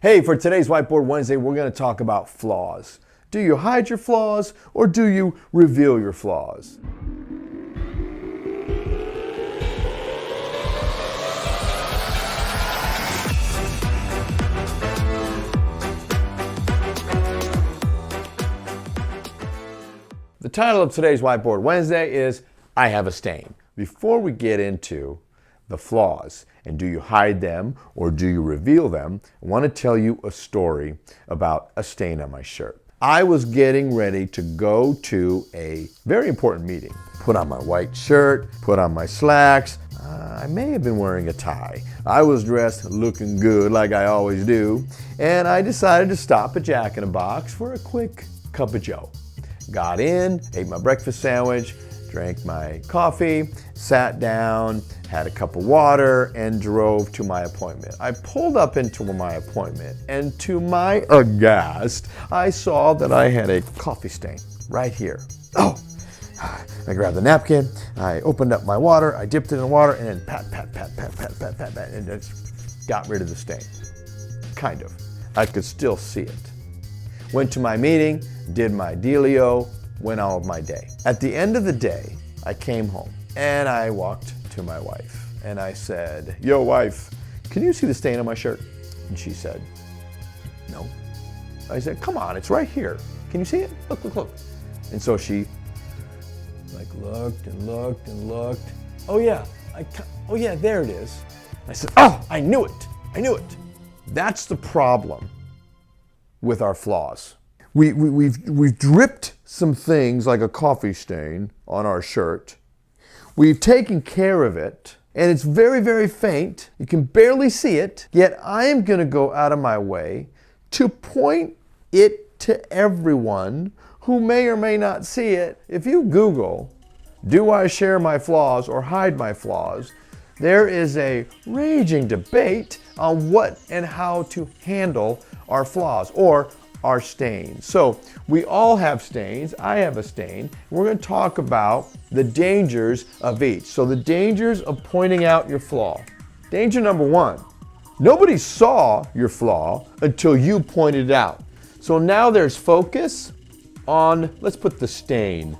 Hey, for today's Whiteboard Wednesday, we're going to talk about flaws. Do you hide your flaws or do you reveal your flaws? The title of today's Whiteboard Wednesday is I Have a Stain. Before we get into the flaws and do you hide them or do you reveal them, I want to tell you a story about a stain on my shirt. I was getting ready to go to a very important meeting. Put on my white shirt, put on my slacks. I may have been wearing a tie. I was dressed looking good like I always do, and I decided to stop at Jack in the Box for a quick cup of joe. Got in, ate my breakfast sandwich, drank my coffee, sat down, had a cup of water, and drove to my appointment. I pulled up into my appointment, and to my aghast, I saw that I had a coffee stain right here. Oh! I grabbed the napkin, I opened up my water, I dipped it in water, and then pat, and just got rid of the stain. Kind of. I could still see it. Went to my meeting, did my dealio, went on with my day. At the end of the day, I came home and I walked to my wife and I said, "Yo, wife, can you see the stain on my shirt?" And she said, "No." I said, "Come on, it's right here. Can you see it? Look, look, look." And so she looked and looked and looked. "Oh yeah, there it is." I said, "Oh, I knew it. I knew it." That's the problem with our flaws. We've dripped some things like a coffee stain on our shirt. We've taken care of it, and it's very, very faint. You can barely see it, yet I am going to go out of my way to point it to everyone who may or may not see it. If you Google, "Do I share my flaws or hide my flaws?" there is a raging debate on what and how to handle our flaws or our stains. So we all have stains. I have a stain. We're going to talk about the dangers of each. So the dangers of pointing out your flaw. Danger number one, nobody saw your flaw until you pointed it out. So now there's focus on, let's put the stain.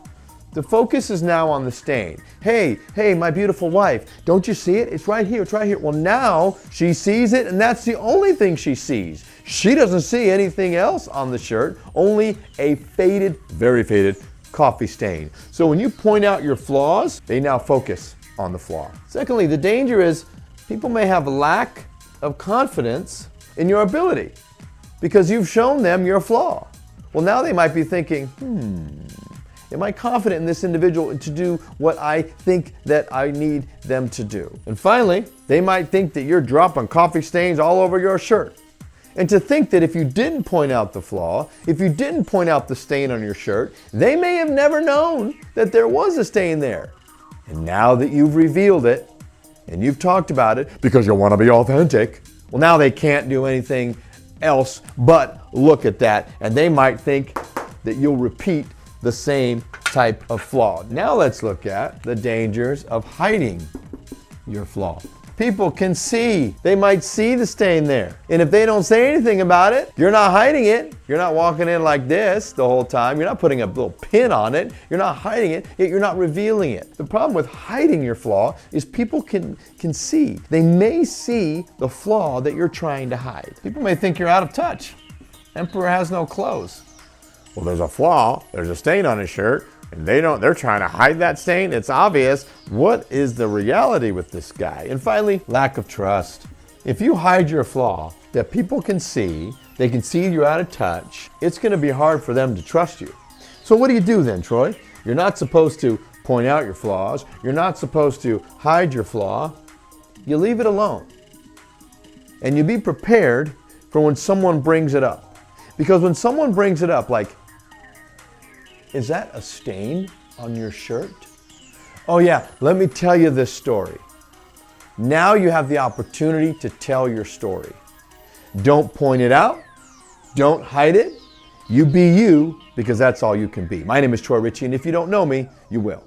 The focus is now on the stain. Hey, my beautiful wife, don't you see it? It's right here, it's right here. Well, now she sees it, and that's the only thing she sees. She doesn't see anything else on the shirt, only a faded, very faded coffee stain. So when you point out your flaws, they now focus on the flaw. Secondly, the danger is people may have a lack of confidence in your ability because you've shown them your flaw. Well, now they might be thinking, am I confident in this individual to do what I think that I need them to do? And finally, they might think that you're dropping coffee stains all over your shirt. And to think that if you didn't point out the flaw, if you didn't point out the stain on your shirt, they may have never known that there was a stain there. And now that you've revealed it, and you've talked about it because you want to be authentic, well, now they can't do anything else but look at that, and they might think that you'll repeat the same type of flaw. Now let's look at the dangers of hiding your flaw. People can see. They might see the stain there. And if they don't say anything about it, you're not hiding it. You're not walking in like this the whole time. You're not putting a little pin on it. You're not hiding it, yet you're not revealing it. The problem with hiding your flaw is people can see. They may see the flaw that you're trying to hide. People may think you're out of touch. Emperor has no clothes. Well, there's a flaw, there's a stain on his shirt, and they're trying to hide that stain. It's obvious. What is the reality with this guy? And finally, lack of trust. If you hide your flaw that people can see, they can see you're out of touch, it's going to be hard for them to trust you. So what do you do then, Troy? You're not supposed to point out your flaws. You're not supposed to hide your flaw. You leave it alone. And you be prepared for when someone brings it up. Because when someone brings it up, like, "Is that a stain on your shirt?" "Oh yeah, let me tell you this story." Now you have the opportunity to tell your story. Don't point it out. Don't hide it. You be you, because that's all you can be. My name is Troy Ritchie, and if you don't know me, you will.